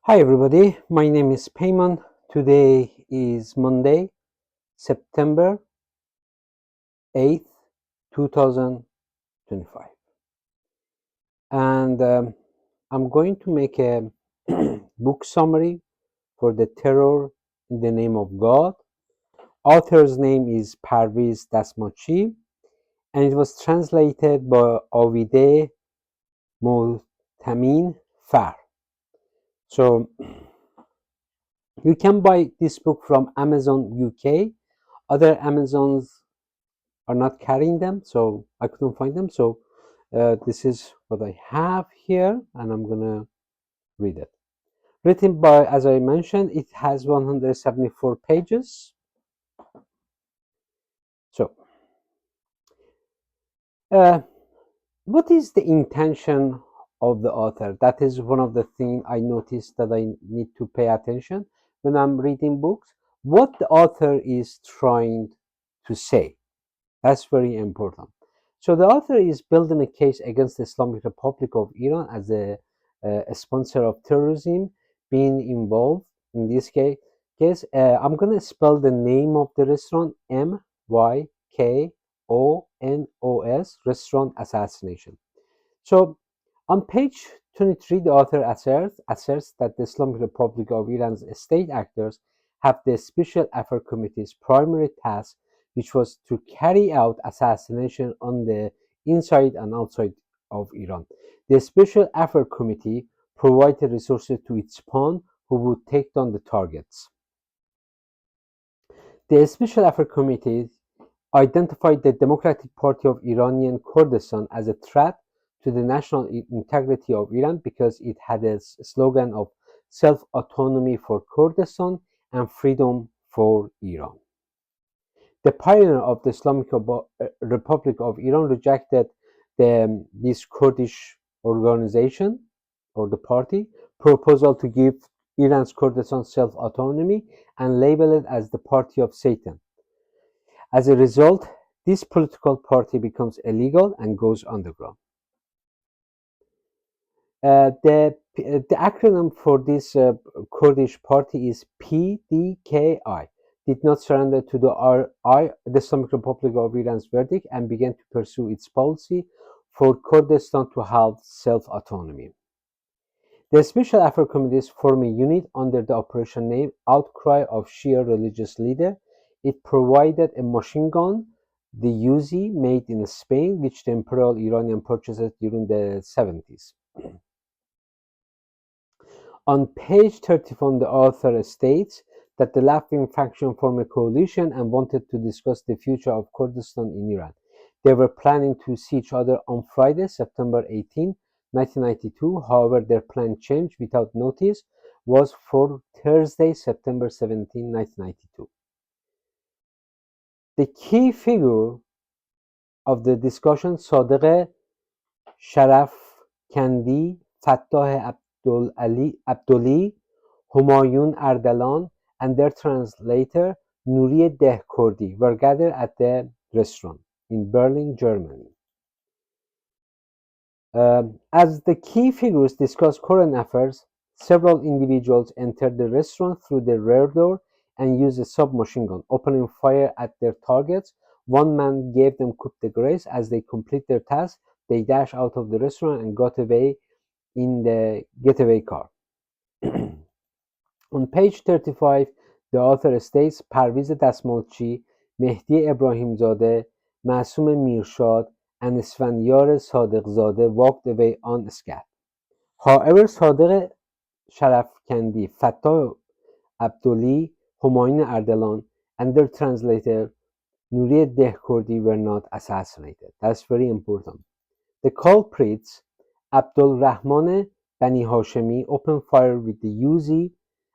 Hi everybody, my name is Peyman. Today is Monday, September 8th, 2025. And I'm going to make a book summary for The Terror in the Name of God. Author's name is Parviz Dasmachi and it was translated by Avide Mohtamin Far. So you can buy this book from Amazon UK. Other Amazons are not carrying them, so I couldn't find them. So this is what I have here, and I'm gonna read it. Written by, as I mentioned, it has 174 pages. So, uh, what is the intention of the author? That is one of the things I noticed that I need to pay attention when I'm reading books. What the author is trying to say. That's very important. So the author is building a case against the Islamic Republic of Iran as a sponsor of terrorism, being involved in this case. I'm going to spell the name of the restaurant: Mykonos, restaurant assassination. So on page 23, the author asserts that the Islamic Republic of Iran's state actors have the Special Affair Committee's primary task, which was to carry out assassination on the inside and outside of Iran. The Special Affair Committee provided resources to its pawn who would take down the targets. The Special Affair Committee identified the Democratic Party of Iranian Kurdistan as a threat to the national integrity of Iran because it had a slogan of self-autonomy for Kurdistan and freedom for Iran. The pioneer of the Islamic Republic of Iran rejected this Kurdish organization or the party proposal to give Iran's Kurdistan self-autonomy and label it as the Party of Satan. As a result, this political party becomes illegal and goes underground. The acronym for this Kurdish party is PDKI. Did not surrender to the Islamic Republic of Iran's verdict and began to pursue its policy for Kurdistan to have self-autonomy. The Special Affair Committees form a unit under the operation name Outcry of Shia Religious Leader. It provided a machine gun, the Uzi, made in Spain, which the Imperial Iranian purchased during the 70s. On page 31, the author states that the left-wing faction formed a coalition and wanted to discuss the future of Kurdistan in Iran. They were planning to see each other on Friday, September 18, 1992. However, their plan changed without notice, was for Thursday, September 17, 1992. The key figure of the discussion, Sadiq Sharafkandi, Fattah Abdoli, Humayun Ardalan, and their translator Nuri Dehkordi were gathered at the restaurant in Berlin, Germany. As the key figures discussed current affairs, several individuals entered the restaurant through the rear door and used a submachine gun, opening fire at their targets. One man gave them coup de grace. As they complete their task, they dash out of the restaurant and got away in the getaway car. On page 35, the author states Parviz Dasmalchi, Mehdi Ebrahimzadeh, Masum Mirshad, and Esfandiar Sadiqzadeh walked away unscathed. However, Sadiq Sharafkandi, Fattah Abdoli, Humayun Ardalan, and their translator Nuri Dehkordi were not assassinated. That's very important. The culprits, Abdul Rahman Bani Hashemi, opened fire with the Uzi.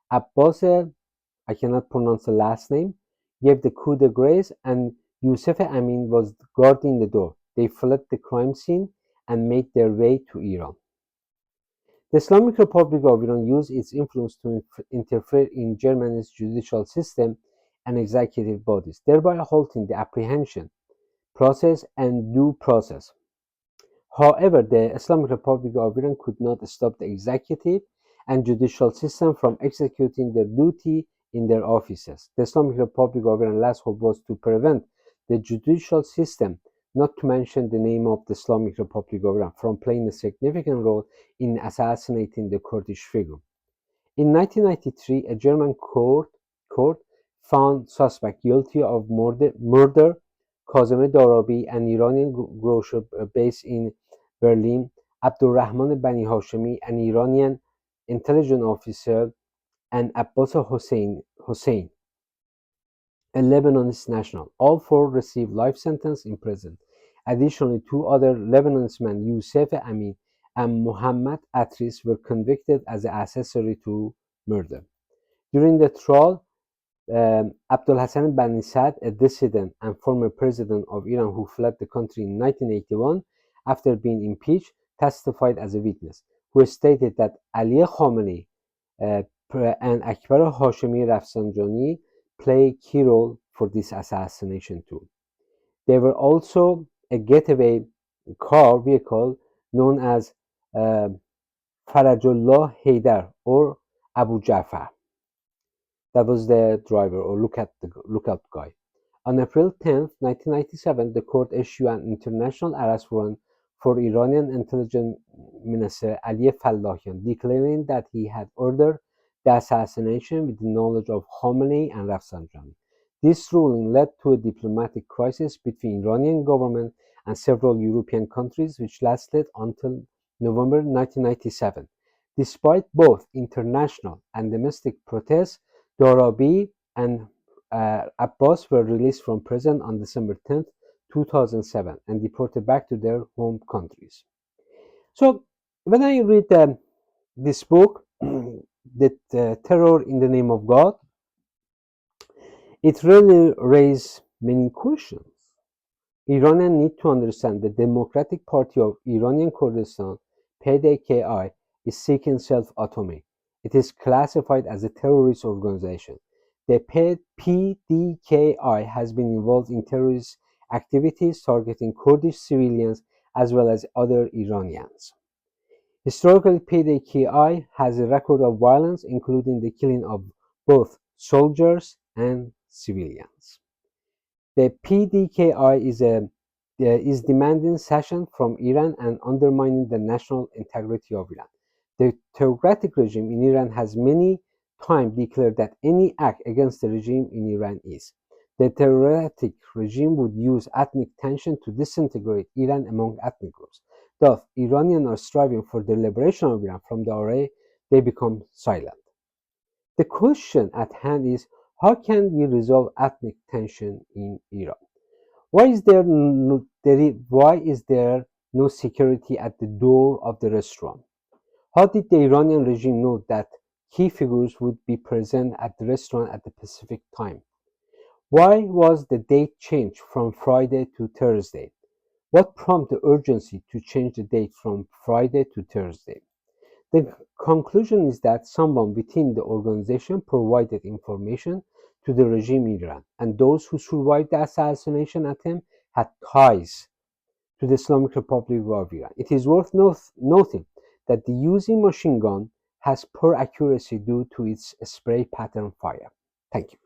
Abbas, I cannot pronounce the last name, gave the coup de grace, and Youssef Amin was guarding the door. They fled the crime scene and made their way to Iran. The Islamic Republic of Iran used its influence to interfere in Germany's judicial system and executive bodies, thereby halting the apprehension process and due process. However, the Islamic Republic of Iran could not stop the executive and judicial system from executing their duty in their offices. The Islamic Republic of Iran's last hope was to prevent the judicial system, not to mention the name of the Islamic Republic of Iran, from playing a significant role in assassinating the Kurdish figure. In 1993, a German court found suspect guilty of murder Kazem Darabi, an Iranian grocer based in Berlin, Abdurrahman Bani Hashemi, an Iranian intelligence officer, and Abbas Hossein, a Lebanese national. All four received life sentence in prison. Additionally, two other Lebanese men, Youssef Amin and Mohammad Atris, were convicted as accessory to murder. During the trial, Abdulhassan Bani Saad, a dissident and former president of Iran who fled the country in 1981 after being impeached, testified as a witness, who stated that Ali Khamenei and Akbar Hashemi Rafsanjani play a key role for this assassination too. There were also a getaway car vehicle known as Farajullah Haidar or Abu Jafar. That was the driver or lookout guy. On April 10, 1997, the court issued an international arrest warrant for Iranian intelligence minister Ali Fallahian, declaring that he had ordered the assassination with the knowledge of Khamenei and Rafsanjani. This ruling led to a diplomatic crisis between Iranian government and several European countries, which lasted until November 1997. Despite both international and domestic protests, Darabi and Abbas were released from prison on December 10, 2007 and deported back to their home countries. So when I read this book, The Terror in the Name of God, it really raises many questions. Iranians need to understand the Democratic Party of Iranian Kurdistan, PDKI, is seeking self-autonomy. It is classified as a terrorist organization. The PDKI has been involved in terrorist activities targeting Kurdish civilians as well as other Iranians. Historically, PDKI has a record of violence, including the killing of both soldiers and civilians. The PDKI is demanding cession from Iran and undermining the national integrity of Iran. The theocratic regime in Iran has many times declared that any act against the regime in Iran is. The theocratic regime would use ethnic tension to disintegrate Iran among ethnic groups. Thus, Iranians are striving for the liberation of Iran from the array, they become silent. The question at hand is, how can we resolve ethnic tension in Iran? Why is there no security at the door of the restaurant? How did the Iranian regime know that key figures would be present at the restaurant at the specific time? Why was the date changed from Friday to Thursday? What prompted the urgency to change the date from Friday to Thursday? The conclusion is that someone within the organization provided information to the regime in Iran, and those who survived the assassination attempt had ties to the Islamic Republic of Iran. It is worth noting that the using machine gun has poor accuracy due to its spray pattern fire. Thank you.